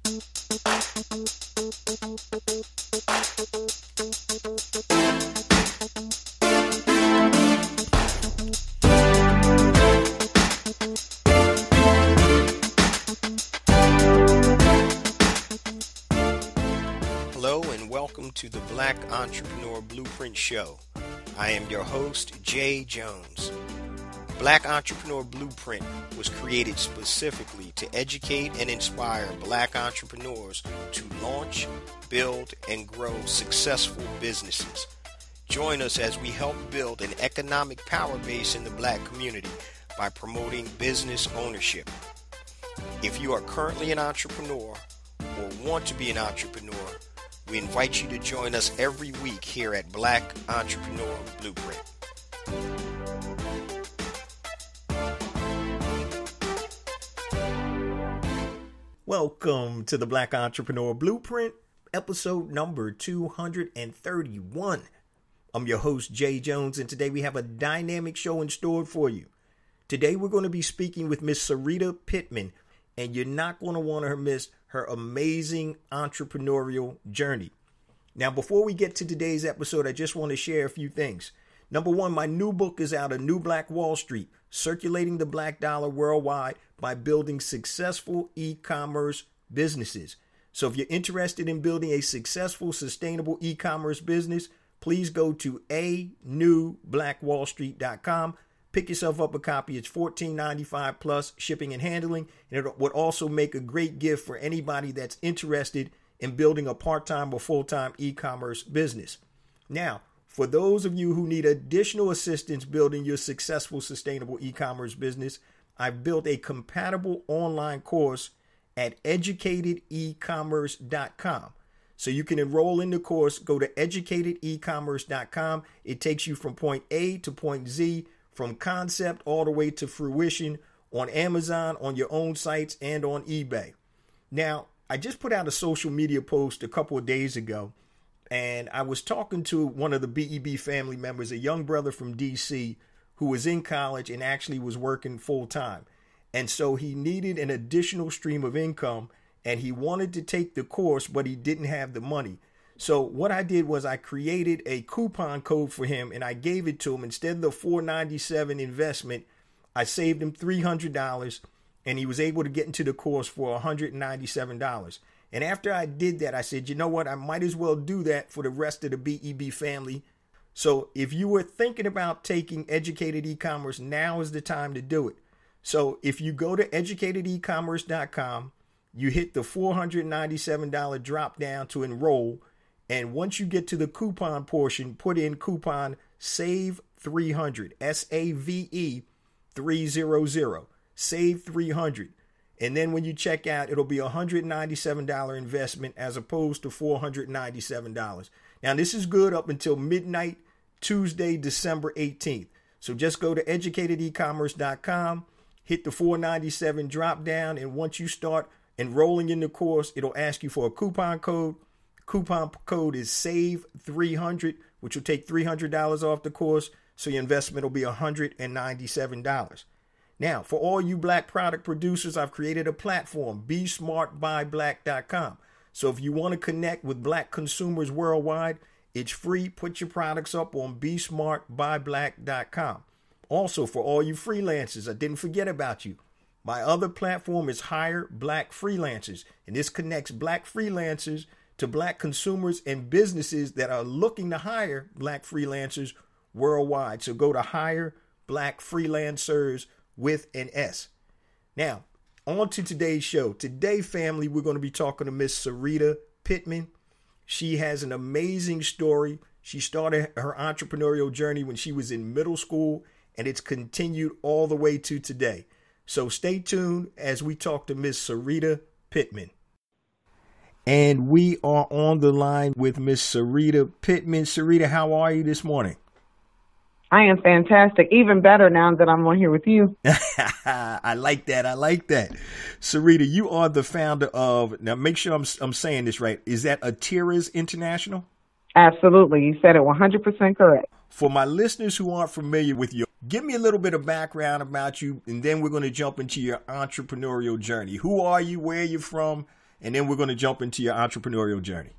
Hello and welcome to the Black Entrepreneur Blueprint Show. I am your host, Jay Jones. Black Entrepreneur Blueprint was created specifically to educate and inspire Black entrepreneurs to launch, build, and grow successful businesses. Join us as we help build an economic power base in the Black community by promoting business ownership. If you are currently an entrepreneur or want to be an entrepreneur, we invite you to join us every week here at Black Entrepreneur Blueprint. Welcome to the Black Entrepreneur Blueprint, episode number 231. I'm your host, Jay Jones, and today we have a dynamic show in store for you. Today we're going to be speaking with Miss Sarita Pittman, and you're not going to want to miss her amazing entrepreneurial journey. Now, before we get to today's episode, I just want to share a few things. Number one, my new book is out, A New Black Wall Street, Circulating the Black Dollar Worldwide by Building Successful E-Commerce Businesses. So if you're interested in building a successful, sustainable e-commerce business, please go to anewblackwallstreet.com. Pick yourself up a copy. It's $14.95 plus shipping and handling. And it would also make a great gift for anybody that's interested in building a part-time or full-time e-commerce business. Now, for those of you who need additional assistance building your successful, sustainable e-commerce business, I've built a compatible online course at educatedecommerce.com. So you can enroll in the course. Go to educatedecommerce.com. It takes you from point A to point Z, from concept all the way to fruition on Amazon, on your own sites, and on eBay. Now, I just put out a social media post a couple of days ago, and I was talking to one of the BEB family members, a young brother from DC who was in college and actually was working full time. And so he needed an additional stream of income, and he wanted to take the course, but he didn't have the money. So what I did was I created a coupon code for him, and I gave it to him. Instead of the $497 investment, I saved him $300, and he was able to get into the course for $197. And after I did that, I said, you know what? I might as well do that for the rest of the BEB family. So if you were thinking about taking Educated E-Commerce, now is the time to do it. So if you go to educatedecommerce.com, you hit the $497 drop down to enroll. And once you get to the coupon portion, put in coupon SAVE300, SAVE 300, SAVE 300. And then when you check out, it'll be a $197 investment as opposed to $497. Now, this is good up until midnight, Tuesday, December 18th. So just go to educatedecommerce.com, hit the $497 drop down, and once you start enrolling in the course, it'll ask you for a coupon code. Coupon code is SAVE300, which will take $300 off the course, so your investment will be $197. Now, for all you Black product producers, I've created a platform, BeSmartByBlack.com. So if you want to connect with Black consumers worldwide, it's free. Put your products up on BeSmartByBlack.com. Also, for all you freelancers, I didn't forget about you. My other platform is Hire Black Freelancers, and this connects Black freelancers to Black consumers and businesses that are looking to hire Black freelancers worldwide. So go to Hire Black Freelancers with an S. Now, on to today's show. Today, family, we're going to be talking to Miss Sarita Pittman. She has an amazing story. She started her entrepreneurial journey when she was in middle school, and it's continued all the way to today. So stay tuned as we talk to Miss Sarita Pittman. And we are on the line with Miss Sarita Pittman. Sarita, how are you this morning? I am fantastic. Even better now that I'm on here with you. I like that. Sarita, you are the founder of, now make sure I'm saying this right. Is that Atiras International? Absolutely. You said it 100% correct. For my listeners who aren't familiar with you, give me a little bit of background about you, and then we're going to jump into your entrepreneurial journey. Who are you? Where are you from? and then we're going to jump into your entrepreneurial journey.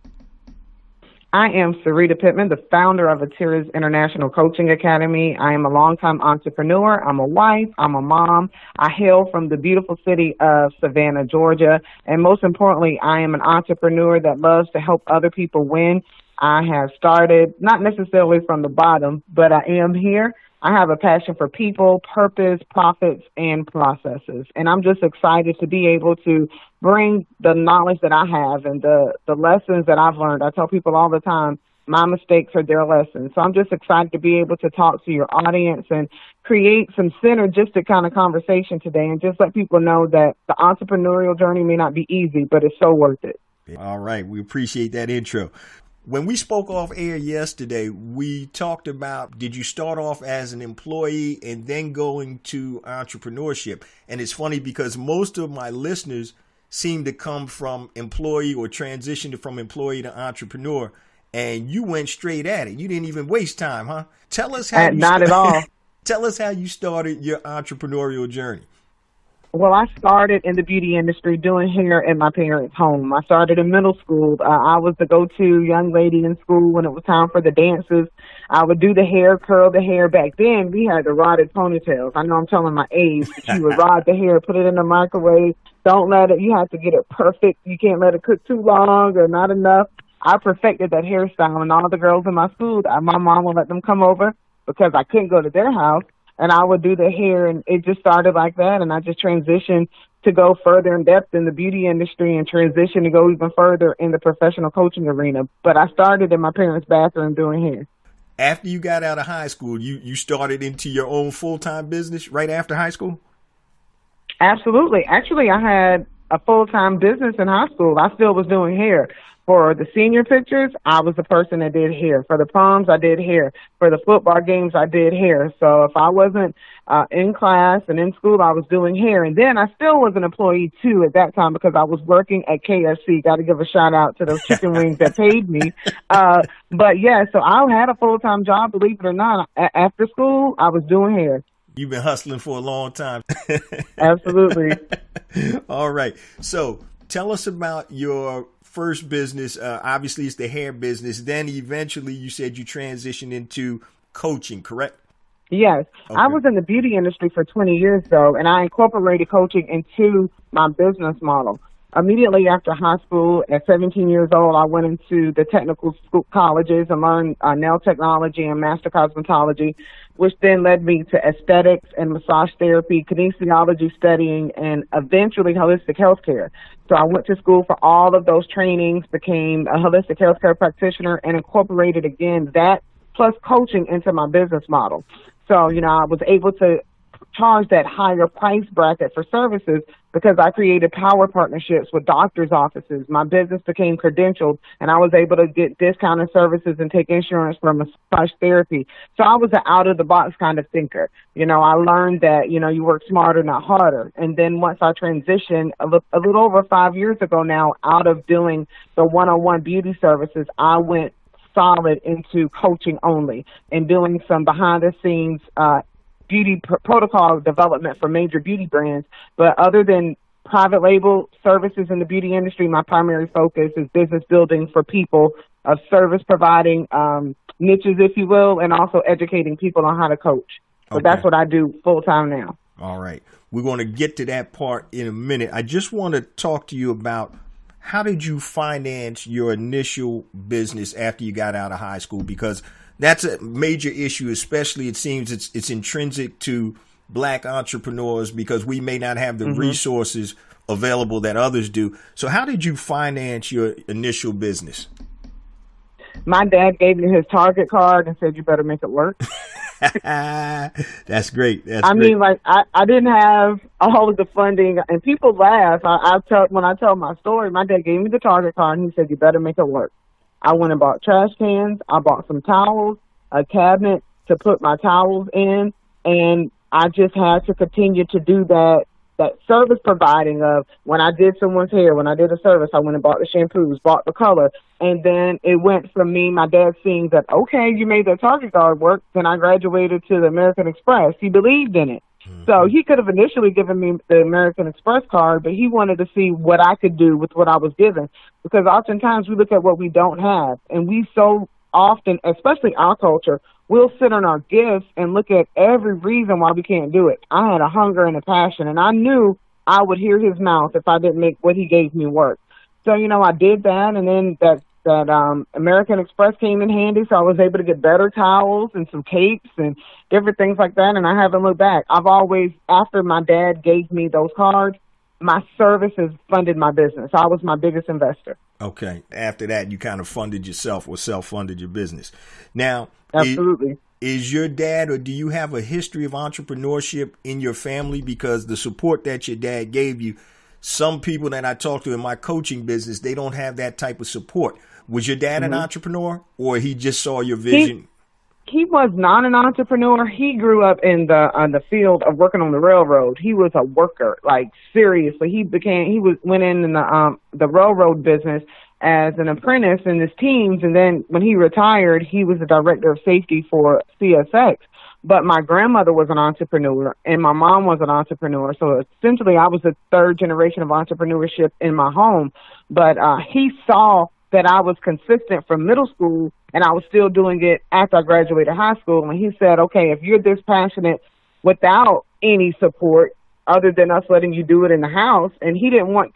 I am Sarita Pittman, the founder of Atiras International Coaching Academy. I am a longtime entrepreneur. I'm a wife. I'm a mom. I hail from the beautiful city of Savannah, Georgia. And most importantly, I am an entrepreneur that loves to help other people win. I have started, not necessarily from the bottom, but I am here. I have a passion for people, purpose, profits, and processes. And I'm just excited to be able to bring the knowledge that I have and the lessons that I've learned. I tell people all the time, my mistakes are their lessons. So I'm just excited to be able to talk to your audience and create some synergistic kind of conversation today and just let people know that the entrepreneurial journey may not be easy, but it's so worth it. All right. We appreciate that intro. When we spoke off air yesterday, we talked about, did you start off as an employee and then go into entrepreneurship? And it's funny because most of my listeners seem to come from employee or transitioned from employee to entrepreneur. And you went straight at it. You didn't even waste time, huh? Tell us how not at all. Tell us how you started your entrepreneurial journey. Well, I started in the beauty industry doing hair in my parents' home. I started in middle school. I was the go-to young lady in school when it was time for the dances. I would do the hair, curl the hair. Back then, we had the rotted ponytails. I know I'm telling my age, but you would rod the hair, put it in the microwave. Don't let it, you have to get it perfect. You can't let it cook too long or not enough. I perfected that hairstyle, and all the girls in my school, my mom would let them come over because I couldn't go to their house. And I would do the hair, and it just started like that. And I just transitioned to go further in depth in the beauty industry and transition to go even further in the professional coaching arena. But I started in my parents' bathroom doing hair. After you got out of high school, you started into your own full-time business right after high school? Absolutely. Actually, I had a full-time business in high school. I still was doing hair. For the senior pictures, I was the person that did hair. For the proms, I did hair. For the football games, I did hair. So if I wasn't in class and in school, I was doing hair. And then I still was an employee, too, at that time because I was working at KFC. Got to give a shout-out to those chicken wings that paid me. But, yeah, so I had a full-time job, believe it or not. After school, I was doing hair. You've been hustling for a long time. Absolutely. All right. So tell us about your first business. Obviously, it's the hair business. Then eventually you said you transitioned into coaching, correct? Yes. Okay. I was in the beauty industry for 20 years, though, and I incorporated coaching into my business model. Immediately after high school, at 17 years old, I went into the technical school colleges and learned nail technology and master cosmetology, which then led me to aesthetics and massage therapy, kinesiology studying, and eventually holistic healthcare. So I went to school for all of those trainings, became a holistic healthcare practitioner, and incorporated, again, that plus coaching into my business model. So, I was able to charge that higher price bracket for services because I created power partnerships with doctors' offices. My business became credentialed, and I was able to get discounted services and take insurance for massage therapy. So I was an out-of-the-box kind of thinker. I learned that, you work smarter, not harder. And then once I transitioned a little over 5 years ago now, out of doing the one-on-one beauty services, I went solid into coaching only and doing some behind-the-scenes beauty protocol development for major beauty brands. But other than private label services in the beauty industry, my primary focus is business building for people, of service providing niches, if you will, and also educating people on how to coach. So That's what I do full time now. All right. We're going to get to that part in a minute. I just want to talk to you about how did you finance your initial business after you got out of high school? Because that's a major issue, especially it seems it's intrinsic to Black entrepreneurs because we may not have the resources available that others do. So how did you finance your initial business? My dad gave me his Target card and said, you better make it work. That's great. I mean, I didn't have all of the funding, and people laugh. When I tell my story, my dad gave me the Target card and he said, you better make it work. I went and bought trash cans. I bought some towels, a cabinet to put my towels in, and I just had to continue to do that service providing of when I did someone's hair, when I did a service, I went and bought the shampoos, bought the color, and then it went from me, my dad seeing that, okay, you made that Target card work, then I graduated to the American Express. He believed in it. So he could have initially given me the American Express card, but he wanted to see what I could do with what I was given. Because oftentimes we look at what we don't have, and we so often, especially our culture, we'll sit on our gifts and look at every reason why we can't do it. I had a hunger and a passion, and I knew I would hear his mouth if I didn't make what he gave me work. So, I did that, and then that American Express came in handy, so I was able to get better towels and some capes and different things like that, and I haven't looked back. I've always, after my dad gave me those cards, my services funded my business. I was my biggest investor. Okay. After that, you kind of funded yourself or self-funded your business. Now, absolutely. Is your dad, or do you have a history of entrepreneurship in your family? Because the support that your dad gave you, some people that I talk to in my coaching business, they don't have that type of support. Was your dad an entrepreneur, or he just saw your vision? He was not an entrepreneur. He grew up in the field of working on the railroad. He was a worker, like seriously. Went in the railroad business as an apprentice in his teens, and then when he retired, he was the director of safety for CSX. But my grandmother was an entrepreneur, and my mom was an entrepreneur. So essentially, I was the third generation of entrepreneurship in my home. But he saw that I was consistent from middle school, and I was still doing it after I graduated high school. And he said, okay, if you're this passionate without any support other than us letting you do it in the house, and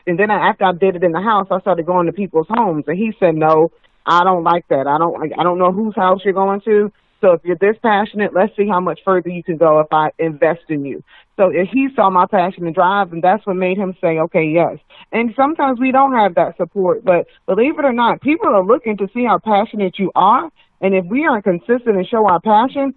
then after I did it in the house, I started going to people's homes. And he said, no, I don't like that. I don't know whose house you're going to. So if you're this passionate, let's see how much further you can go if I invest in you. So if he saw my passion and drive, and that's what made him say, okay, yes. And sometimes we don't have that support, but believe it or not, people are looking to see how passionate you are. And if we aren't consistent and show our passion,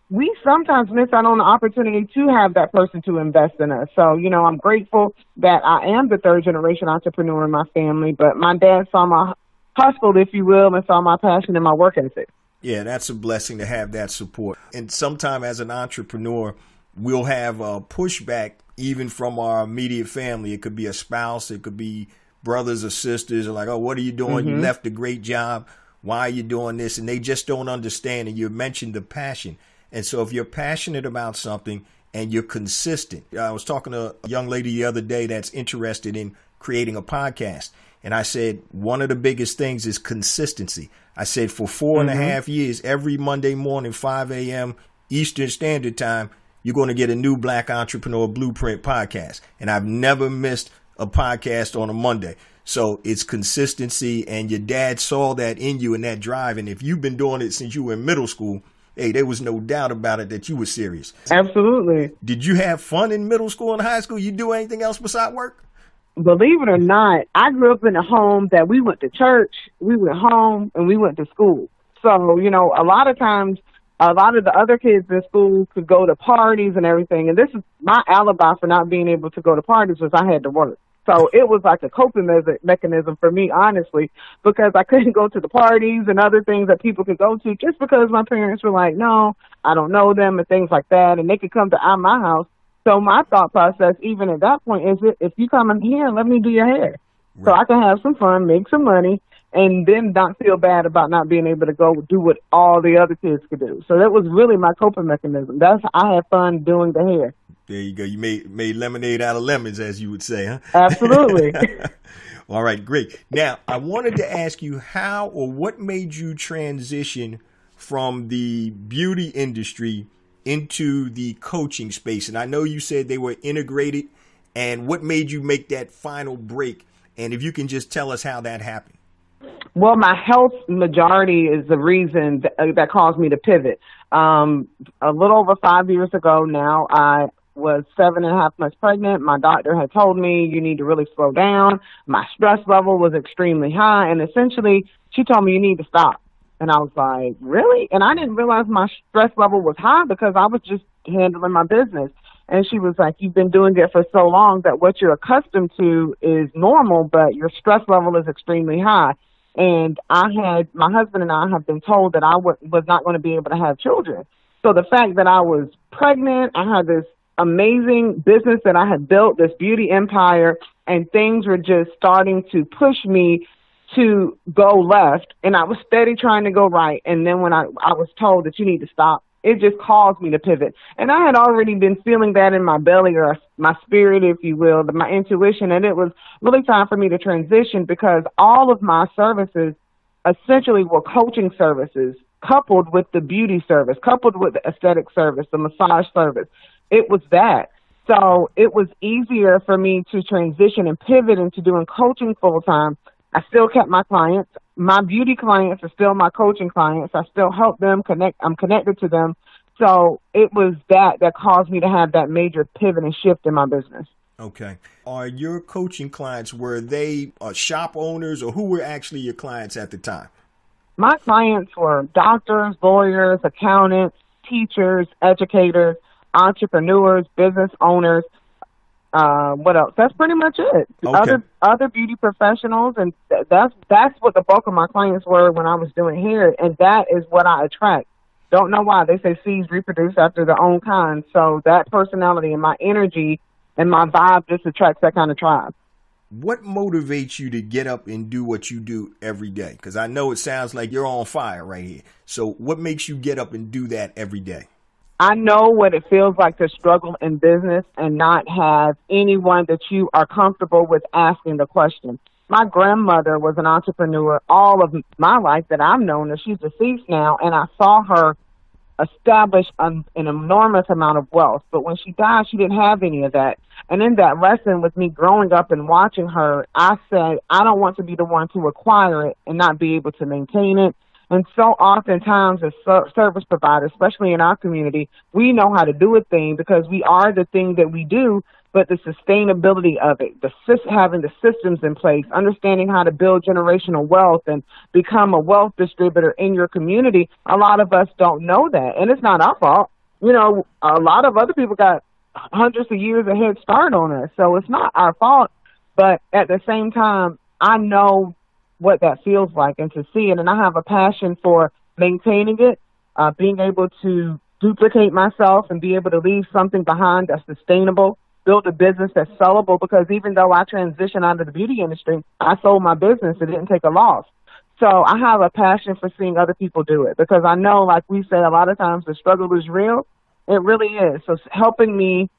we sometimes miss out on the opportunity to have that person to invest in us. So, I'm grateful that I am the third generation entrepreneur in my family, but my dad saw my hustle, if you will, and saw my passion and my work ethic. Yeah, that's a blessing to have that support. And sometime as an entrepreneur, we'll have pushback even from our immediate family. It could be a spouse. It could be brothers or sisters. Are like, oh, what are you doing? You left a great job. Why are you doing this? And they just don't understand. And you mentioned the passion. And so if you're passionate about something and you're consistent, I was talking to a young lady the other day that's interested in creating a podcast. And I said, one of the biggest things is consistency. I said, for 4.5 years, every Monday morning, 5 a.m. Eastern Standard Time, you're going to get a new Black Entrepreneur Blueprint podcast. And I've never missed a podcast on a Monday. So it's consistency, and your dad saw that in you and that drive. And if you've been doing it since you were in middle school, hey, there was no doubt about it that you were serious. Absolutely. Did you have fun in middle school and high school? You do anything else besides work? Believe it or not, I grew up in a home that we went to church, we went home, and we went to school. So, a lot of times, a lot of the other kids in school could go to parties and everything. And this is my alibi for not being able to go to parties, was I had to work. So it was like a coping mechanism for me, honestly, because I couldn't go to the parties and other things that people could go to just because my parents were like, no, I don't know them and things like that. And they could come to my house. So my thought process, even at that point, is if you come in here, let me do your hair. Right. So I can have some fun, make some money, and then not feel bad about not being able to go do what all the other kids could do. So that was really my coping mechanism. I had fun doing the hair. There you go. You made lemonade out of lemons, as you would say, huh? Absolutely. All right, great. Now, I wanted to ask you how or what made you transition from the beauty industry into the coaching space. And I know you said they were integrated, and what made you make that final break? And if you can just tell us how that happened. Well, my health majority is the reason that caused me to pivot. A little over 5 years ago now, I was 7.5 months pregnant. My doctor had told me you need to really slow down. My stress level was extremely high. And essentially, she told me you need to stop. And I was like, really? And I didn't realize my stress level was high because I was just handling my business. And she was like, you've been doing it for so long that what you're accustomed to is normal, but your stress level is extremely high. And my husband and I have been told that I was not going to be able to have children. So the fact that I was pregnant, I had this amazing business that I had built, this beauty empire, and things were just starting to push me to go left, and I was steady trying to go right. And then when I was told that you need to stop, it just caused me to pivot. And I had already been feeling that in my belly, or my spirit, if you will, my intuition. And it was really time for me to transition, because all of my services essentially were coaching services coupled with the beauty service, coupled with the aesthetic service, the massage service. It was that. So it was easier for me to transition and pivot into doing coaching full time. I still kept my clients. My beauty clients are still my coaching clients. I still help them connect. I'm connected to them. So it was that caused me to have that major pivot and shift in my business. Okay. Are your coaching clients, were they shop owners, or who were actually your clients at the time? My clients were doctors, lawyers, accountants, teachers, educators, entrepreneurs, business owners. What else? That's pretty much it. Okay. Other beauty professionals, and that's what the bulk of my clients were when I was doing hair, and that is what I attract. Don't know why. They say seeds reproduce after their own kind, so that personality and my energy and my vibe just attracts that kind of tribe. What motivates you to get up and do what you do every day? Because I know it sounds like you're on fire right here. So what makes you get up and do that every day? I know what it feels like to struggle in business and not have anyone that you are comfortable with asking the question. My grandmother was an entrepreneur all of my life that I've known her. She's deceased now, and I saw her establish an enormous amount of wealth. But when she died, she didn't have any of that. And in that lesson, with me growing up and watching her, I said, I don't want to be the one to acquire it and not be able to maintain it. And so oftentimes as service providers, especially in our community, we know how to do a thing because we are the thing that we do, but the sustainability of it, having the systems in place, understanding how to build generational wealth and become a wealth distributor in your community, a lot of us don't know that. And it's not our fault. You know, a lot of other people got hundreds of years of head start on us, so it's not our fault. But at the same time, I know what that feels like and to see it. And I have a passion for maintaining it, being able to duplicate myself and be able to leave something behind that's sustainable, build a business that's sellable, because even though I transitioned out of the beauty industry, I sold my business. It didn't take a loss. So I have a passion for seeing other people do it, because I know, like we say, a lot of times the struggle is real. It really is. So helping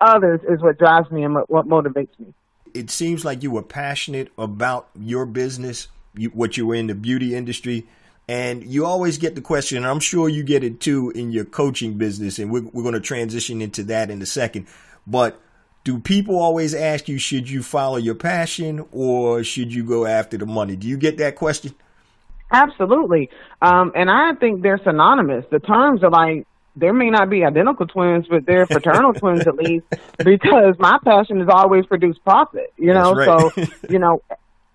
others is what drives me and what motivates me. It seems like you were passionate about your business, what you were in the beauty industry, and you always get the question, and I'm sure you get it too in your coaching business, and we're going to transition into that in a second. But do people always ask you, should you follow your passion or should you go after the money? Do you get that question? Absolutely. And I think they're synonymous. The terms are like, there may not be identical twins, but they're fraternal twins at least, because my passion is always produce profit, you know? That's right. So, you know,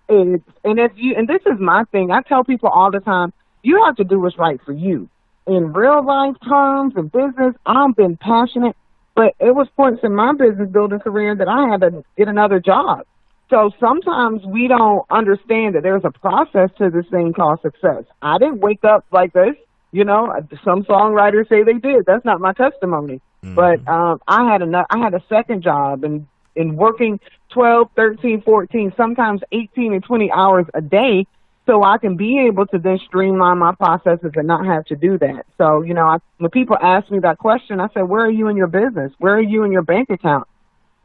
and this is my thing. I tell people all the time, you have to do what's right for you. In real life terms and business, I've been passionate, but it was points in my business building career that I had to get another job. So sometimes we don't understand that there's a process to this thing called success. I didn't wake up like this. You know, some songwriters say they did. That's not my testimony. Mm-hmm. But I had a second job and in working 12, 13, 14, sometimes 18 and 20 hours a day, so I can be able to then streamline my processes and not have to do that. So, you know, when people ask me that question, I say, where are you in your business? Where are you in your bank account?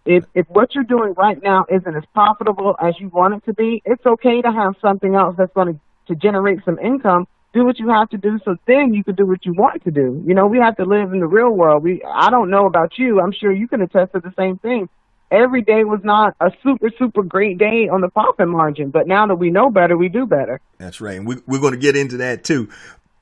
If what you're doing right now isn't as profitable as you want it to be, it's okay to have something else that's going to generate some income. Do what you have to do so then you can do what you want to do. You know, we have to live in the real world. I don't know about you. I'm sure you can attest to the same thing. Every day was not a super, super great day on the profit margin. But now that we know better, we do better. That's right. And we're going to get into that, too.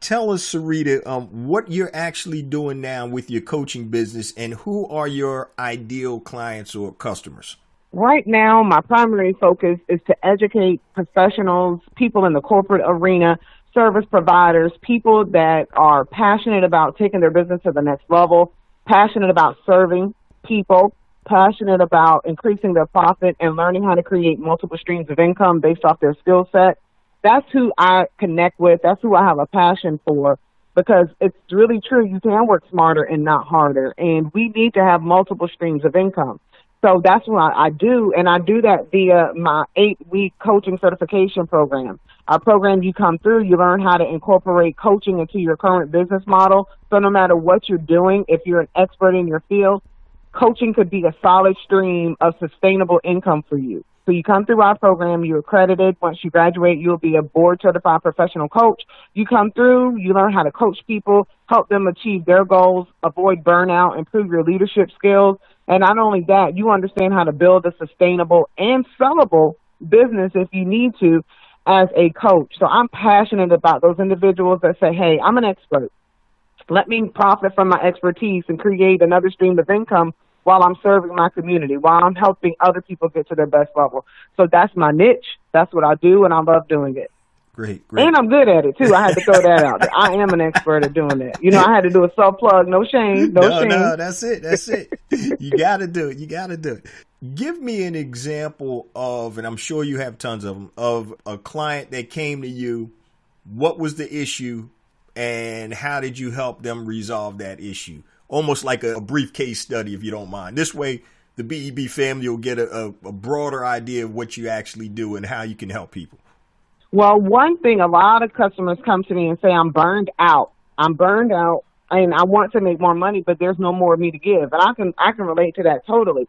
Tell us, Sarita, what you're actually doing now with your coaching business and who are your ideal clients or customers? Right now, my primary focus is to educate professionals, people in the corporate arena, service providers, people that are passionate about taking their business to the next level, passionate about serving people, passionate about increasing their profit and learning how to create multiple streams of income based off their skill set. That's who I connect with. That's who I have a passion for, because it's really true. You can work smarter and not harder. And we need to have multiple streams of income. So that's what I do, and I do that via my 8-week coaching certification program. Our program, you come through, you learn how to incorporate coaching into your current business model. So no matter what you're doing, if you're an expert in your field, coaching could be a solid stream of sustainable income for you. So you come through our program, you're accredited. Once you graduate, you'll be a board-certified professional coach. You come through, you learn how to coach people, help them achieve their goals, avoid burnout, improve your leadership skills. And not only that, you understand how to build a sustainable and sellable business if you need to as a coach. So I'm passionate about those individuals that say, hey, I'm an expert. Let me profit from my expertise and create another stream of income while I'm serving my community, while I'm helping other people get to their best level. So that's my niche. That's what I do, and I love doing it. Great. And I'm good at it, too. I had to throw that out there. I am an expert at doing that. You know, I had to do a self-plug. No shame. No shame. No, that's it. You got to do it. Give me an example of, and I'm sure you have tons of them, of a client that came to you. What was the issue, and how did you help them resolve that issue? Almost like a brief case study, if you don't mind. This way, the BEB family will get a broader idea of what you actually do and how you can help people. Well, one thing, a lot of customers come to me and say, I'm burned out, and I want to make more money, but there's no more of me to give. And I can relate to that totally.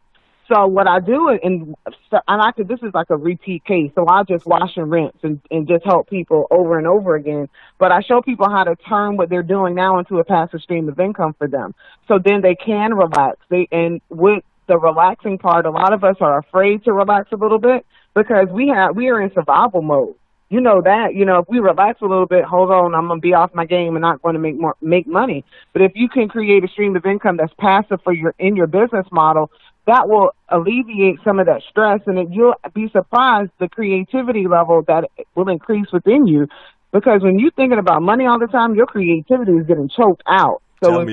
So what I do, this is like a repeat case, so I just wash and rinse and just help people over and over again. But I show people how to turn what they're doing now into a passive stream of income for them. So then they can relax. And with the relaxing part, a lot of us are afraid to relax a little bit because we are in survival mode. You know that, if we relax a little bit, hold on, I'm going to be off my game and not going to make money. But if you can create a stream of income that's passive in your business model, that will alleviate some of that stress, and you'll be surprised the creativity level that will increase within you. Because when you're thinking about money all the time, your creativity is getting choked out. So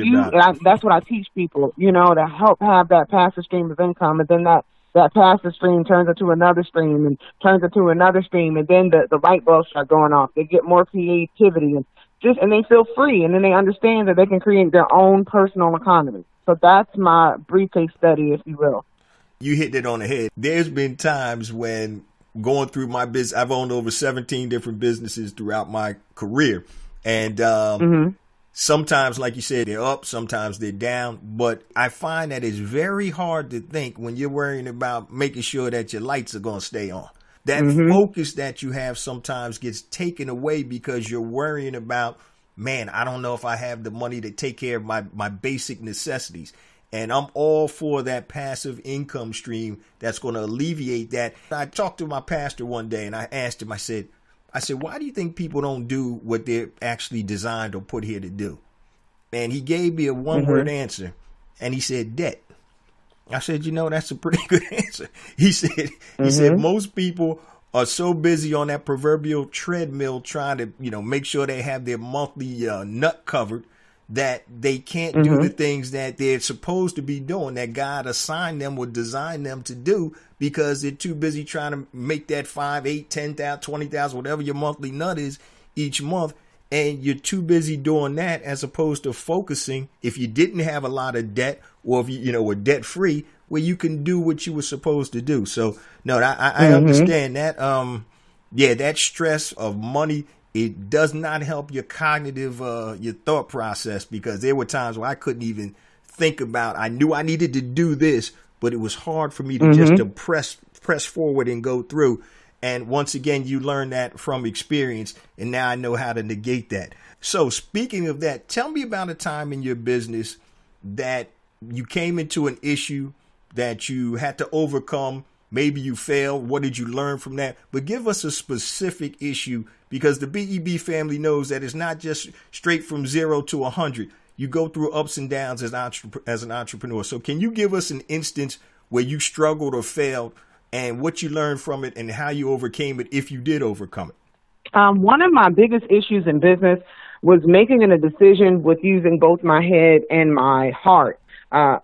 that's what I teach people, to help have that passive stream of income, and then that passive stream turns into another stream and turns into another stream, and then the light bulbs start going off. They get more creativity and they feel free, and then they understand that they can create their own personal economy. So that's my brief case study, if you will. You hit it on the head. There's been times when going through my business, I've owned over 17 different businesses throughout my career. And sometimes, like you said, they're up, sometimes they're down. But I find that it's very hard to think when you're worrying about making sure that your lights are going to stay on. That focus that you have sometimes gets taken away because you're worrying about, man, I don't know if I have the money to take care of my basic necessities. And I'm all for that passive income stream that's going to alleviate that. I talked to my pastor one day and I asked him, I said, why do you think people don't do what they're actually designed or put here to do? And he gave me a one-word answer, and he said, debt. I said, that's a pretty good answer. He said, most people are so busy on that proverbial treadmill trying to, make sure they have their monthly nut covered that they can't do the things that they're supposed to be doing, that God assigned them or designed them to do, because they're too busy trying to make that 5, 8, 10,000, 20,000, whatever your monthly nut is each month. And you're too busy doing that as opposed to focusing, if you didn't have a lot of debt, or if you were debt free, where you can do what you were supposed to do. So no, I understand that. That stress of money, it does not help your cognitive, your thought process, because there were times where I couldn't even think about, I knew I needed to do this, but it was hard for me to just to press forward and go through. And once again, you learn that from experience, and now I know how to negate that. So speaking of that, tell me about a time in your business that you came into an issue that you had to overcome. Maybe you failed. What did you learn from that? But give us a specific issue, because the BEB family knows that it's not just straight from 0 to 100. You go through ups and downs as an entrepreneur. So can you give us an instance where you struggled or failed, and what you learned from it and how you overcame it, if you did overcome it? One of my biggest issues in business was making a decision with using both my head and my heart. I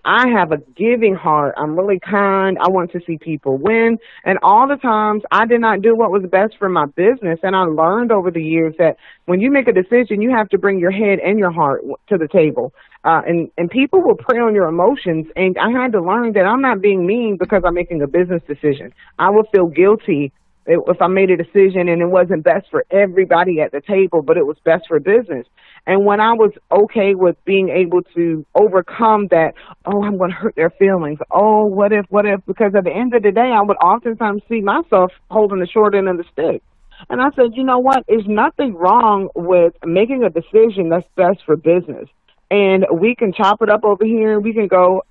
have a giving heart. I'm really kind. I want to see people win. And all the times I did not do what was best for my business. And I learned over the years that when you make a decision, you have to bring your head and your heart to the table. And people will prey on your emotions. And I had to learn that I'm not being mean because I'm making a business decision. I will feel guilty if I made a decision and it wasn't best for everybody at the table, but it was best for business. And when I was okay with being able to overcome that, oh, I'm going to hurt their feelings. Oh, what if? Because at the end of the day, I would oftentimes see myself holding the short end of the stick. And I said, you know what? There's nothing wrong with making a decision that's best for business. And we can chop it up over here. We can go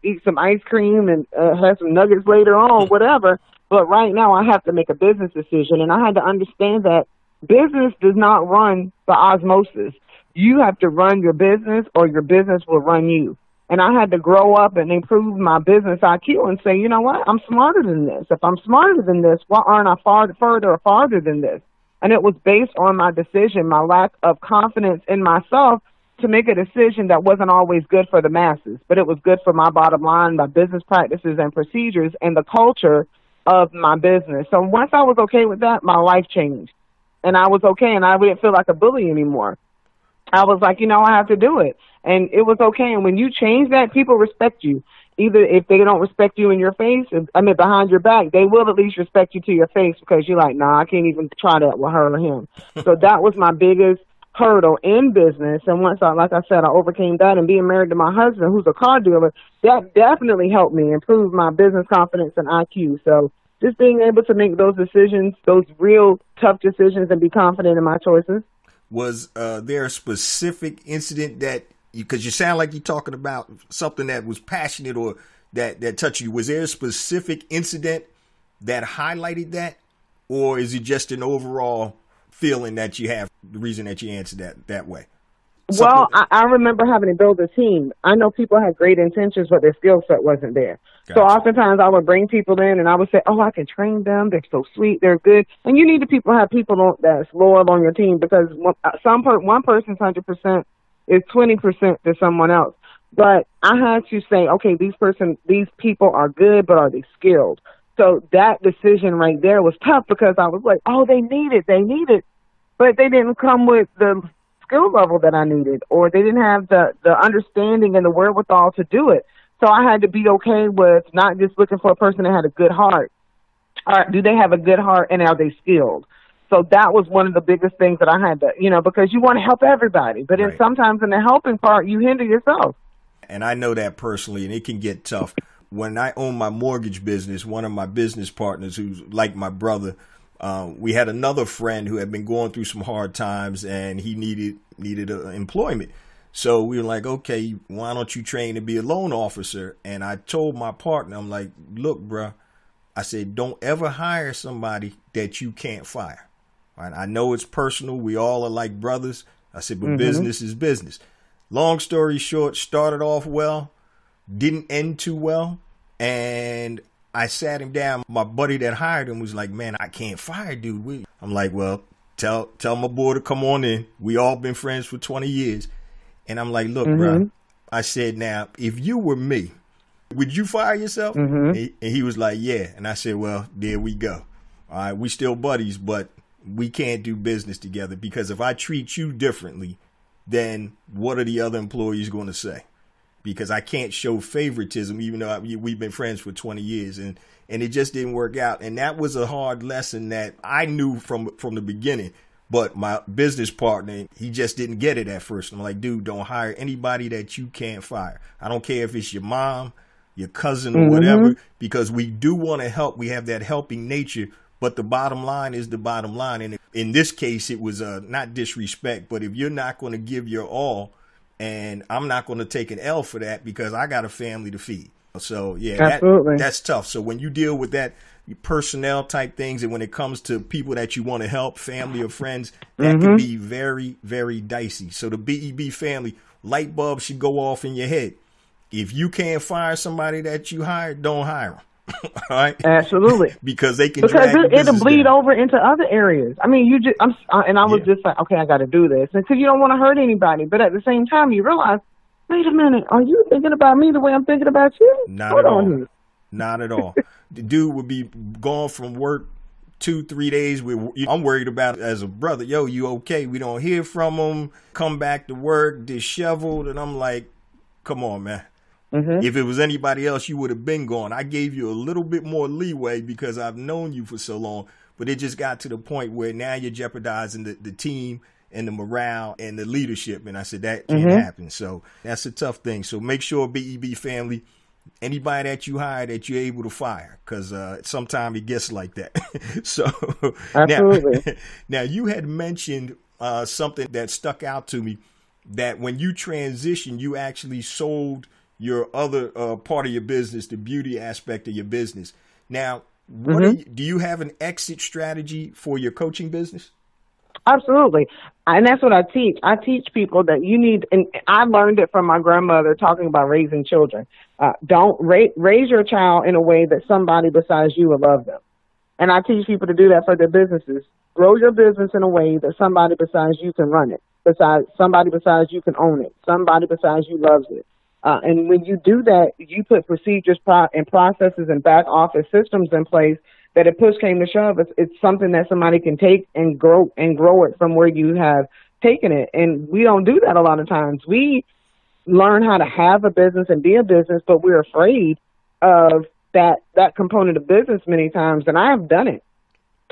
eat some ice cream and have some nuggets later on, whatever. But right now I have to make a business decision. And I had to understand that business does not run by osmosis. You have to run your business or your business will run you. And I had to grow up and improve my business IQ and say, you know what? I'm smarter than this. If I'm smarter than this, why aren't I farther than this? And it was based on my decision, my lack of confidence in myself to make a decision that wasn't always good for the masses, but it was good for my bottom line, my business practices and procedures, and the culture of my business. So once I was okay with that, my life changed. And I was okay, and I didn't feel like a bully anymore. I was like, you know, I have to do it. And it was okay. And when you change that, people respect you. Either if they don't respect you in your face, behind your back, they will at least respect you to your face because you're like, nah, I can't even try that with her or him. So that was my biggest hurdle in business. And once like I said, I overcame that, and being married to my husband, who's a car dealer, that definitely helped me improve my business confidence and IQ. So just being able to make those decisions, those real tough decisions, and be confident in my choices. Was there a specific incident that, because you sound like you're talking about something that was passionate or that touched you, was there a specific incident that highlighted that? Or is it just an overall feeling that you have, the reason that you answered that way? Well, I remember having to build a team. I know people have great intentions, but their skill set wasn't there. Gotcha. So oftentimes I would bring people in and I would say, oh, I can train them. They're so sweet. They're good. And you need to have people that's loyal on your team, because one person's 100% is 20% to someone else. But I had to say, okay, these people are good, but are they skilled? So that decision right there was tough, because I was like, oh, they need it, but they didn't come with the skill level that I needed, or they didn't have the understanding and the wherewithal to do it. So I had to be okay with not just looking for a person that had a good heart. Do they have a good heart, and are they skilled? So that was one of the biggest things that I had to, because you want to help everybody, but then sometimes in the helping part, you hinder yourself. And I know that personally, and it can get tough. When I owned my mortgage business, one of my business partners, who's like my brother, we had another friend who had been going through some hard times, and he needed employment. So we were like, okay, why don't you train to be a loan officer? And I told my partner, I'm like, look, bruh, I said, don't ever hire somebody that you can't fire. Right? I know it's personal. We all are like brothers. I said, but business is business. Long story short, started off well, didn't end too well. And I sat him down. My buddy that hired him was like, man, I can't fire dude. I'm like, well, tell my boy to come on in. We all been friends for 20 years. And I'm like, look, bro, I said, now, if you were me, would you fire yourself? And he was like, yeah. And I said, well, there we go. All right, we still buddies, but we can't do business together, because if I treat you differently, then what are the other employees going to say? Because I can't show favoritism, even though we've been friends for 20 years. And it just didn't work out. And that was a hard lesson that I knew from the beginning. But my business partner, he just didn't get it at first. I'm like, dude, don't hire anybody that you can't fire. I don't care if it's your mom, your cousin, or whatever, because we do want to help. We have that helping nature. But the bottom line is the bottom line. And in this case, it was not disrespect. But if you're not going to give your all, and I'm not going to take an L for that, because I got a family to feed. So, yeah, that's tough. So when you deal with that personnel type things, and when it comes to people that you want to help, family or friends, that can be very, very dicey. So the BEB family, light bulb should go off in your head. If you can't fire somebody that you hired, don't hire them. All right? Absolutely. Because they can drag it'll bleed over into other areas. I mean, I was just like, okay, I got to do this, because you don't want to hurt anybody, but at the same time, you realize, wait a minute, are you thinking about me the way I'm thinking about you? Not at all. The dude would be gone from work 2-3 days. I'm worried about it as a brother. Yo, you okay? We don't hear from him. Come back to work disheveled. And I'm like, Come on, man. If it was anybody else, you would have been gone. I gave you a little bit more leeway because I've known you for so long, but it just got to the point where now you're jeopardizing the team and the morale and the leadership. And I said, that can't happen. So that's a tough thing. So make sure, BEB family, anybody that you hire that you're able to fire, because sometimes it gets like that. So absolutely. Now you had mentioned something that stuck out to me, that when you transitioned, you actually sold your other part of your business, the beauty aspect of your business. Now, do you have an exit strategy for your coaching business? Absolutely. And that's what I teach. I teach people that you need, and I learned it from my grandmother talking about raising children. Don't raise your child in a way that somebody besides you will love them. And I teach people to do that for their businesses. Grow your business in a way that somebody besides you can run it, somebody besides you can own it, somebody besides you loves it. And when you do that, you put procedures and processes and back office systems in place that if push came to shove, it's something that somebody can take and grow it from where you have taken it. And we don't do that a lot of times. We learn how to have a business and be a business, but we're afraid of that component of business many times. And I have done it.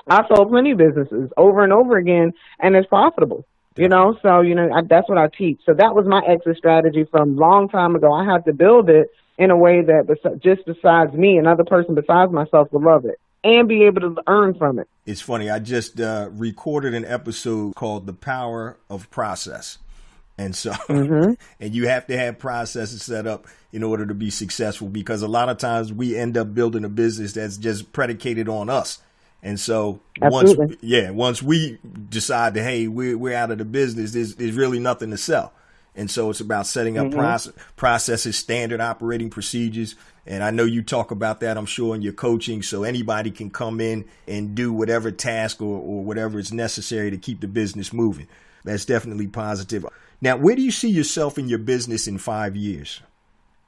I've sold plenty of businesses over and over again, and it's profitable. So, that's what I teach. So that was my exit strategy from a long time ago. I had to build it in a way that just besides me, another person besides myself will love it and be able to earn from it. It's funny. I just recorded an episode called The Power of Process. And so, and you have to have processes set up in order to be successful, because a lot of times we end up building a business that's just predicated on us. And so once we decide that, hey, we're out of the business, there's really nothing to sell. And so it's about setting up processes, standard operating procedures. And I know you talk about that, I'm sure, in your coaching. So anybody can come in and do whatever task or whatever is necessary to keep the business moving. That's definitely positive. Now, where do you see yourself in your business in 5 years?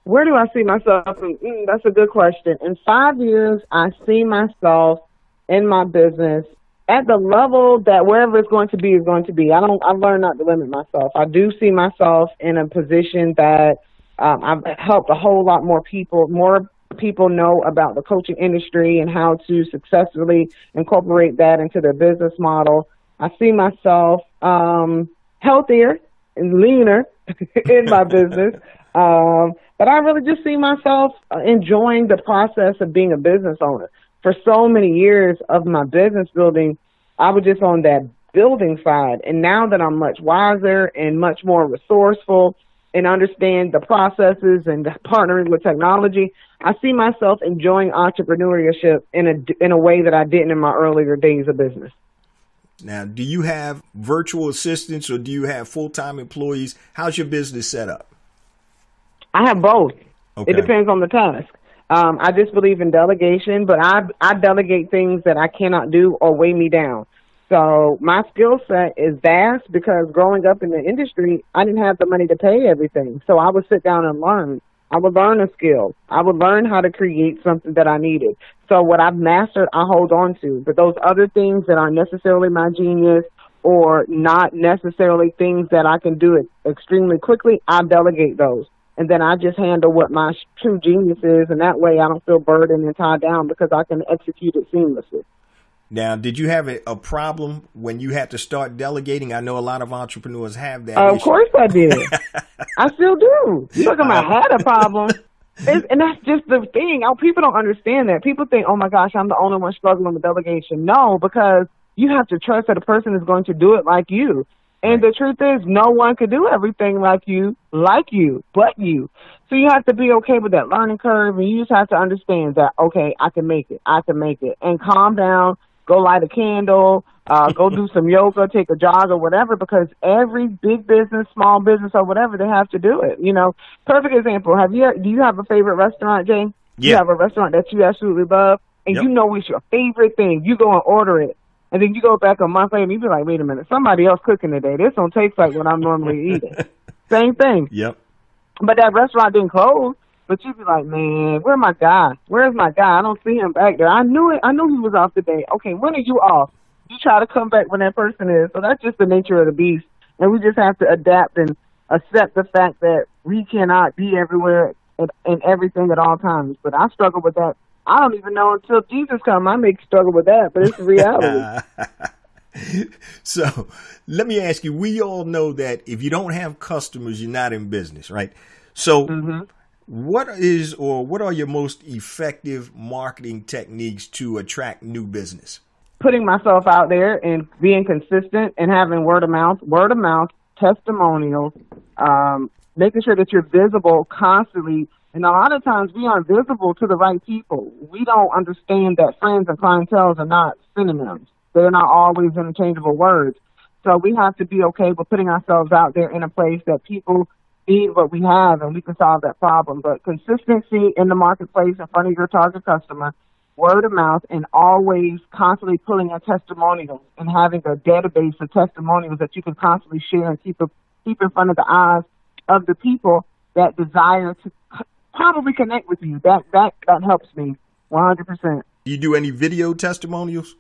Where do I see myself? That's a good question. In 5 years, I see myself in my business at the level that wherever it's going to be is going to be. I've learned not to limit myself. I do see myself in a position that I've helped a whole lot more people know about the coaching industry and how to successfully incorporate that into their business model. I see myself healthier and leaner in my business. But I really just see myself enjoying the process of being a business owner. For so many years of my business building, I was just on that building side. And now that I'm much wiser and much more resourceful and understand the processes and partnering with technology, I see myself enjoying entrepreneurship in a way that I didn't in my earlier days of business. Now, do you have virtual assistants or do you have full-time employees? How's your business set up? I have both. Okay. It depends on the task. I just believe in delegation, but I delegate things that I cannot do or weigh me down. So my skill set is vast because growing up in the industry, I didn't have the money to pay everything. So I would sit down and learn. I would learn a skill. I would learn how to create something that I needed. So what I've mastered, I hold on to. But those other things that aren't necessarily my genius or not necessarily things that I can do it extremely quickly, I delegate those. And then I just handle what my true genius is, and that way I don't feel burdened and tied down because I can execute it seamlessly. Now, did you have a problem when you had to start delegating? I know a lot of entrepreneurs have that Of issue. course I did. I still do. You're talking about I had a problem. And that's just the thing. People don't understand that. People think, oh, my gosh, I'm the only one struggling with delegation. No, because you have to trust that a person is going to do it like you. And the truth is, no one could do everything like you, but you. So you have to be okay with that learning curve, and you just have to understand that, okay, I can make it, and calm down, go light a candle, go do some yoga, take a jog or whatever, because every big business, small business or whatever, they have to do it. You know, perfect example. Do you have a favorite restaurant, Jay? Yeah. You have a restaurant that you absolutely love, and you know it's your favorite thing. You go and order it. And then you go back a month later and you be like, wait a minute, somebody else cooking today. This don't taste like what I'm normally eating. Same thing. Yep. But that restaurant didn't close. But you be like, man, where's my guy? Where's my guy? I don't see him back there. I knew it. I knew he was off today. Okay, when are you off? You try to come back when that person is. So that's just the nature of the beast. And we just have to adapt and accept the fact that we cannot be everywhere and everything at all times. But I struggle with that. I don't even know until Jesus comes. I may struggle with that, but it's reality. So let me ask you, we all know that if you don't have customers, you're not in business, right? So what are your most effective marketing techniques to attract new business? Putting myself out there and being consistent and having word of mouth, testimonials, making sure that you're visible constantly. And a lot of times we aren't visible to the right people. We don't understand that friends and clientele are not synonyms. They're not always interchangeable words. So we have to be okay with putting ourselves out there in a place that people need what we have, and we can solve that problem. But consistency in the marketplace in front of your target customer, word of mouth, and always constantly pulling in testimonials and having a database of testimonials that you can constantly share and keep in front of the eyes of the people that desire to probably connect with you. That helps me 100%. Do you do any video testimonials?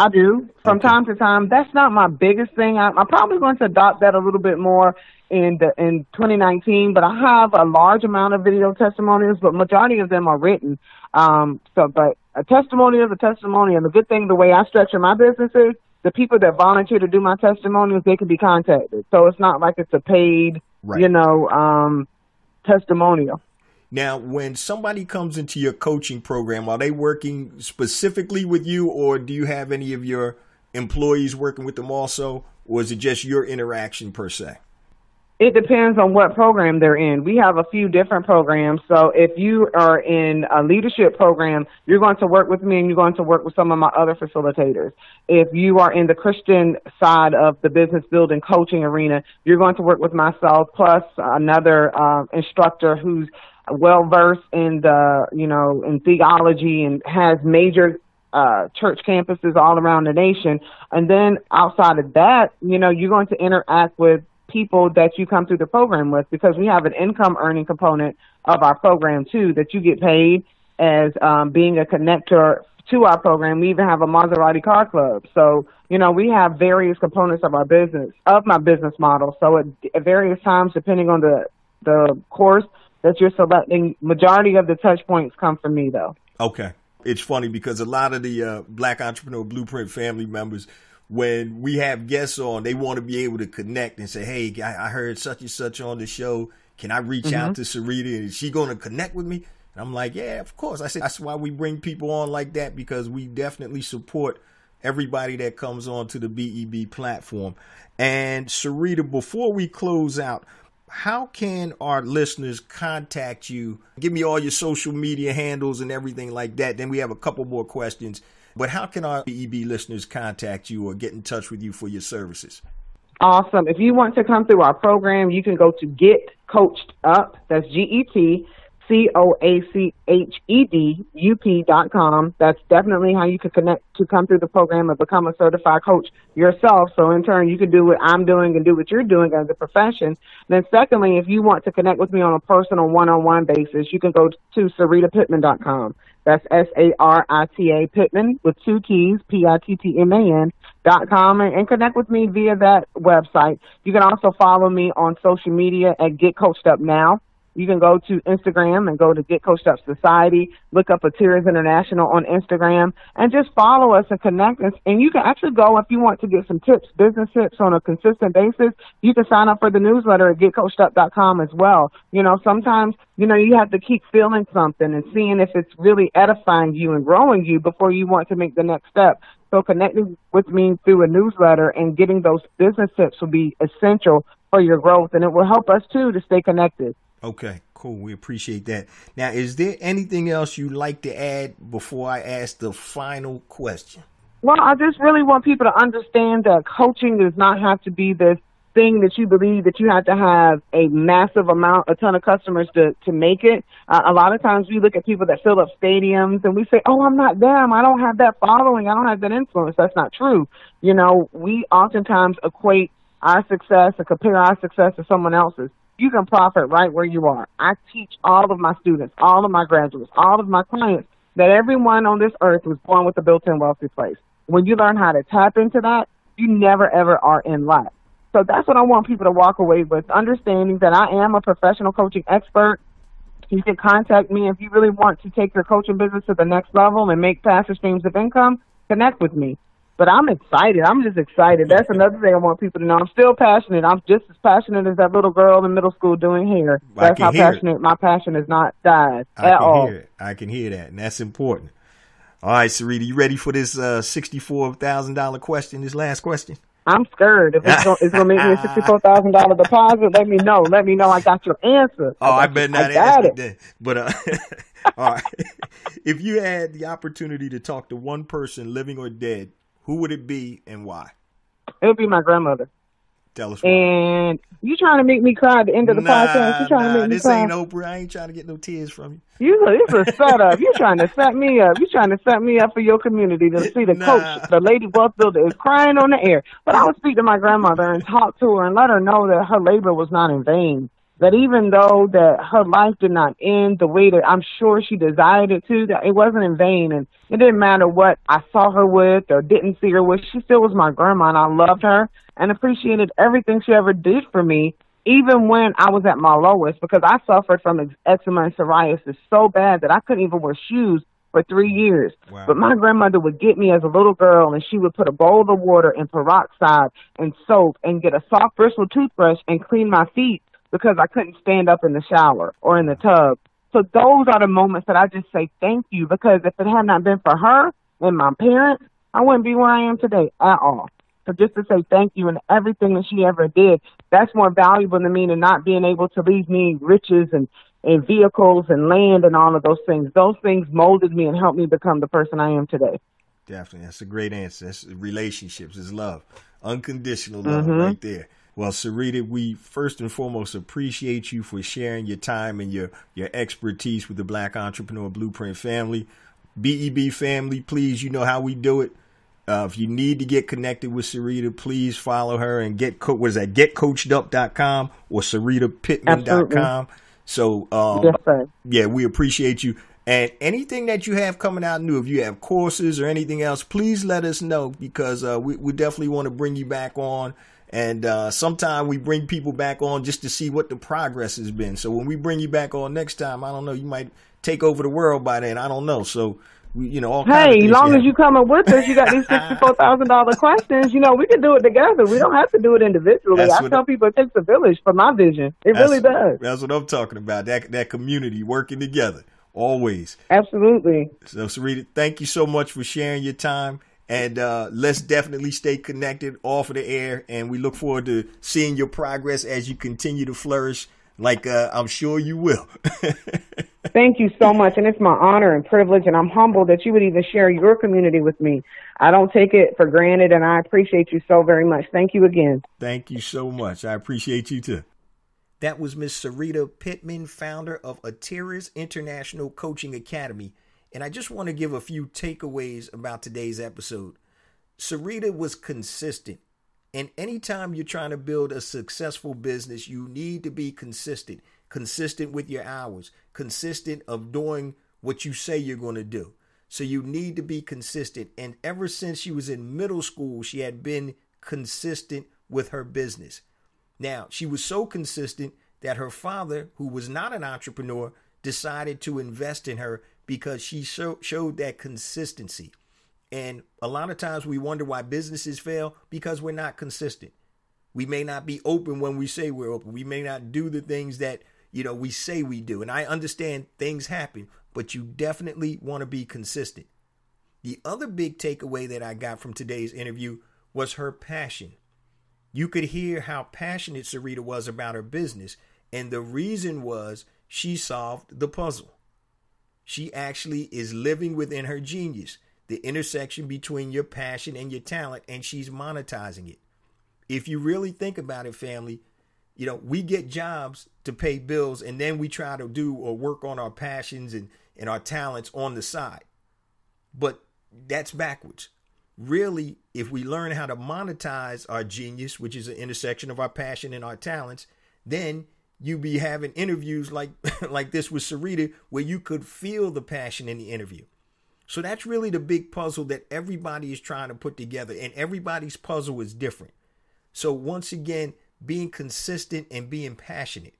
I do from time to time. That's not my biggest thing. I'm probably going to adopt that a little bit more in 2019. But I have a large amount of video testimonials, but majority of them are written. But a testimonial is a testimony, and the good thing, the way I structure my business is, the people that volunteer to do my testimonials, they can be contacted. So it's not like it's a paid, testimonial. Now, when somebody comes into your coaching program, are they working specifically with you, or do you have any of your employees working with them also, or is it just your interaction per se? It depends on what program they're in. We have a few different programs. So if you are in a leadership program, you're going to work with me and you're going to work with some of my other facilitators. If you are in the Christian side of the business building coaching arena, you're going to work with myself plus another instructor who's well-versed in in theology and has major church campuses all around the nation. And then outside of that, you're going to interact with people that you come through the program with, because we have an income earning component of our program too, that you get paid as being a connector to our program. We even have a Maserati car club. So, we have various components of my business model. So at various times, depending on the course that you're selecting, majority of the touch points come from me though. Okay. It's funny because a lot of the Black Entrepreneur Blueprint family members, when we have guests on, they want to be able to connect and say, hey, I heard such and such on the show. Can I reach out to Sarita? And is she going to connect with me? And I'm like, yeah, of course. I said, that's why we bring people on like that, because we definitely support everybody that comes on to the BEB platform. And Sarita, before we close out, how can our listeners contact you? Give me all your social media handles and everything like that. Then we have a couple more questions. But how can our BEB listeners contact you or get in touch with you for your services? Awesome. If you want to come through our program, you can go to Get Coached Up. That's GetCoachedUp.com. That's definitely how you can connect to come through the program and become a certified coach yourself. So in turn, you can do what I'm doing and do what you're doing as a profession. Then secondly, if you want to connect with me on a personal one-on-one basis, you can go to SaritaPittman.com. That's Sarita Pittman with two keys, Pittman.com, and connect with me via that website. You can also follow me on social media at Get Coached Up Now. You can go to Instagram and go to Get Coached Up Society, look up Atiras International on Instagram, and just follow us and connect us. And you can actually go, if you want to get some tips, business tips on a consistent basis, you can sign up for the newsletter at getcoachedup.com as well. Sometimes, you have to keep feeling something and seeing if it's really edifying you and growing you before you want to make the next step. So connecting with me through a newsletter and getting those business tips will be essential for your growth, and it will help us, too, to stay connected. Okay, cool. We appreciate that. Now, is there anything else you'd like to add before I ask the final question? Well, I just really want people to understand that coaching does not have to be this thing that you believe that you have to have a ton of customers to make it. A lot of times we look at people that fill up stadiums and we say, oh, I'm not them. I don't have that following. I don't have that influence. That's not true. We oftentimes equate our success and compare our success to someone else's. You can profit right where you are. I teach all of my students, all of my graduates, all of my clients that everyone on this earth was born with a built-in wealthy place. When you learn how to tap into that, you never, ever are in lack. So that's what I want people to walk away with, understanding that I am a professional coaching expert. You can contact me if you really want to take your coaching business to the next level and make passive streams of income. Connect with me. But I'm excited. I'm just excited. That's another thing I want people to know. I'm still passionate. I'm just as passionate as that little girl in middle school doing hair. That's how passionate. My passion has not died at all. I can hear that, and that's important. All right, Sarita, you ready for this $64,000 question, this last question? I'm scared. If it's going to make me a $64,000 deposit, let me know. Let me know I got your answer. I bet not answer that. But, all right. If you had the opportunity to talk to one person, living or dead, who would it be and why? It would be my grandmother. Tell us why. And you trying to make me cry at the end of the podcast? You trying to make me cry? This ain't Oprah. I ain't trying to get no tears from you. It's a setup. You trying to set me up. You trying to set me up for your community to see the coach, the lady wealth builder, is crying on the air. But I would speak to my grandmother and talk to her and let her know that her labor was not in vain. That even though that her life did not end the way that I'm sure she desired it to, that it wasn't in vain. And it didn't matter what I saw her with or didn't see her with. She still was my grandma, and I loved her and appreciated everything she ever did for me, even when I was at my lowest, because I suffered from eczema and psoriasis so bad that I couldn't even wear shoes for 3 years. Wow. But my grandmother would get me as a little girl, and she would put a bowl of water and peroxide and soap and get a soft bristle toothbrush and clean my feet, because I couldn't stand up in the shower or in the tub. So those are the moments that I just say thank you, because if it had not been for her and my parents, I wouldn't be where I am today at all. So just to say thank you and everything that she ever did, that's more valuable to me than not being able to leave me riches and vehicles and land and all of those things. Those things molded me and helped me become the person I am today. Definitely. That's a great answer. That's relationships. It's love. Unconditional love right there. Well, Sarita, we first and foremost appreciate you for sharing your time and your expertise with the Black Entrepreneur Blueprint family. BEB family, please, you know how we do it. If you need to get connected with Sarita, please follow her and getcoachedup.com or SaritaPittman.com. So, yes, sir. Yeah, we appreciate you. And anything that you have coming out new, if you have courses or anything else, please let us know, because we definitely want to bring you back on. And sometimes we bring people back on just to see what the progress has been. So when we bring you back on next time, I don't know, you might take over the world by then. I don't know. So, all kinds of things. Hey, long as you coming with us, you got these $64,000 questions. We can do it together. We don't have to do it individually. I tell people it takes a village for my vision. It really does. That's what I'm talking about. That community working together always. Absolutely. So, Sarita, thank you so much for sharing your time. And let's definitely stay connected off of the air. And we look forward to seeing your progress as you continue to flourish, like I'm sure you will. Thank you so much. And it's my honor and privilege. And I'm humbled that you would even share your community with me. I don't take it for granted. And I appreciate you so very much. Thank you again. Thank you so much. I appreciate you, too. That was Miss Sarita Pittman, founder of Atiras International Coaching Academy. And I just want to give a few takeaways about today's episode. Sarita was consistent. And anytime you're trying to build a successful business, you need to be consistent. Consistent with your hours. Consistent of doing what you say you're going to do. So you need to be consistent. And ever since she was in middle school, she had been consistent with her business. Now, she was so consistent that her father, who was not an entrepreneur, decided to invest in her because she showed that consistency. And a lot of times we wonder why businesses fail, because we're not consistent. We may not be open when we say we're open. We may not do the things that, we say we do. And I understand things happen, but you definitely want to be consistent. The other big takeaway that I got from today's interview was her passion. You could hear how passionate Sarita was about her business. And the reason was she solved the puzzle. She actually is living within her genius, the intersection between your passion and your talent, and she's monetizing it. If you really think about it, family, we get jobs to pay bills, and then we try to do or work on our passions and our talents on the side. But that's backwards. Really, if we learn how to monetize our genius, which is an intersection of our passion and our talents, then you be having interviews like this with Sarita, where you could feel the passion in the interview. So that's really the big puzzle that everybody is trying to put together, and everybody's puzzle is different. So once again, being consistent and being passionate.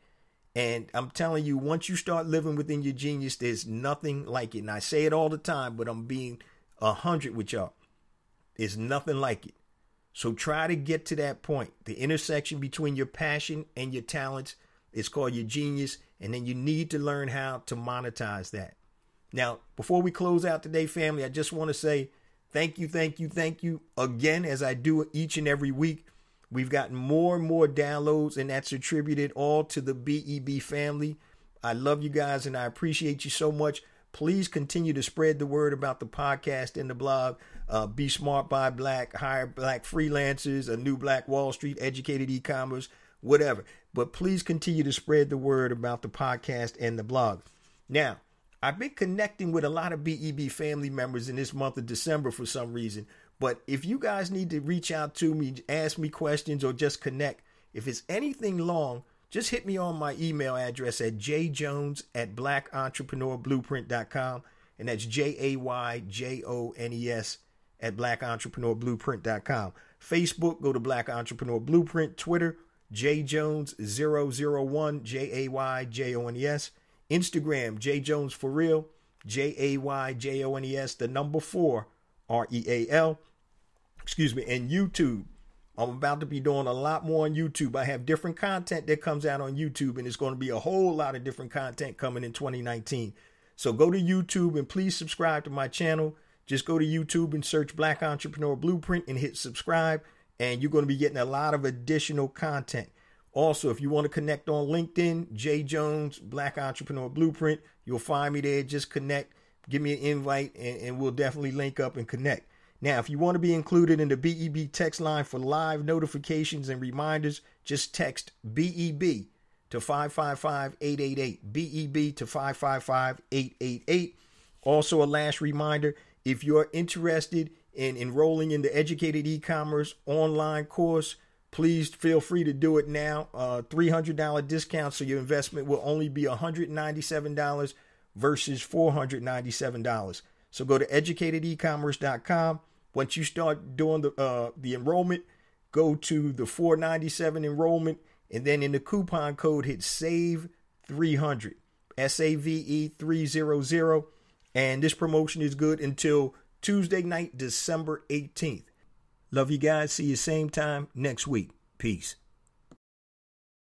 And I'm telling you, once you start living within your genius, there's nothing like it. And I say it all the time, but I'm being 100 with y'all. There's nothing like it. So try to get to that point. The intersection between your passion and your talents is called your genius. And then you need to learn how to monetize that. Now, before we close out today, family, I just want to say thank you again, as I do each and every week. We've gotten more and more downloads, and that's attributed all to the BEB family. I love you guys, and I appreciate you so much. Please continue to spread the word about the podcast and the blog. Be Smart, Buy Black, hire Black freelancers, a new Black Wall Street, educated e-commerce, whatever. But please continue to spread the word about the podcast and the blog. Now, I've been connecting with a lot of BEB family members in this month of December for some reason. But if you guys need to reach out to me, ask me questions, or just connect, if it's anything long, just hit me on my email address at jjones@blackentrepreneurblueprint.com. And that's JAYJONES at blackentrepreneurblueprint.com. Facebook, go to Black Entrepreneur Blueprint. Twitter, jjones001, JAYJONES. Instagram, jjonesforreal, JAYJONES, the number 4, REAL. And YouTube. I'm about to be doing a lot more on YouTube. I have different content that comes out on YouTube, and it's going to be a whole lot of different content coming in 2019. So go to YouTube and please subscribe to my channel. Just go to YouTube and search Black Entrepreneur Blueprint and hit subscribe, and you're going to be getting a lot of additional content. Also, if you want to connect on LinkedIn, J Jones, Black Entrepreneur Blueprint, you'll find me there. Just connect, give me an invite, and we'll definitely link up and connect. Now, if you want to be included in the BEB text line for live notifications and reminders, just text BEB to 555-888, BEB to 555-888. Also, a last reminder, if you're interested in enrolling in the Educated E-Commerce online course, please feel free to do it now. $300 discount, so your investment will only be $197 versus $497. So go to educatedecommerce.com. Once you start doing the enrollment, go to the $497 enrollment, and then in the coupon code, hit SAVE300, SAVE 300. And this promotion is good until Tuesday night, December 18th. Love you guys. See you same time next week. Peace.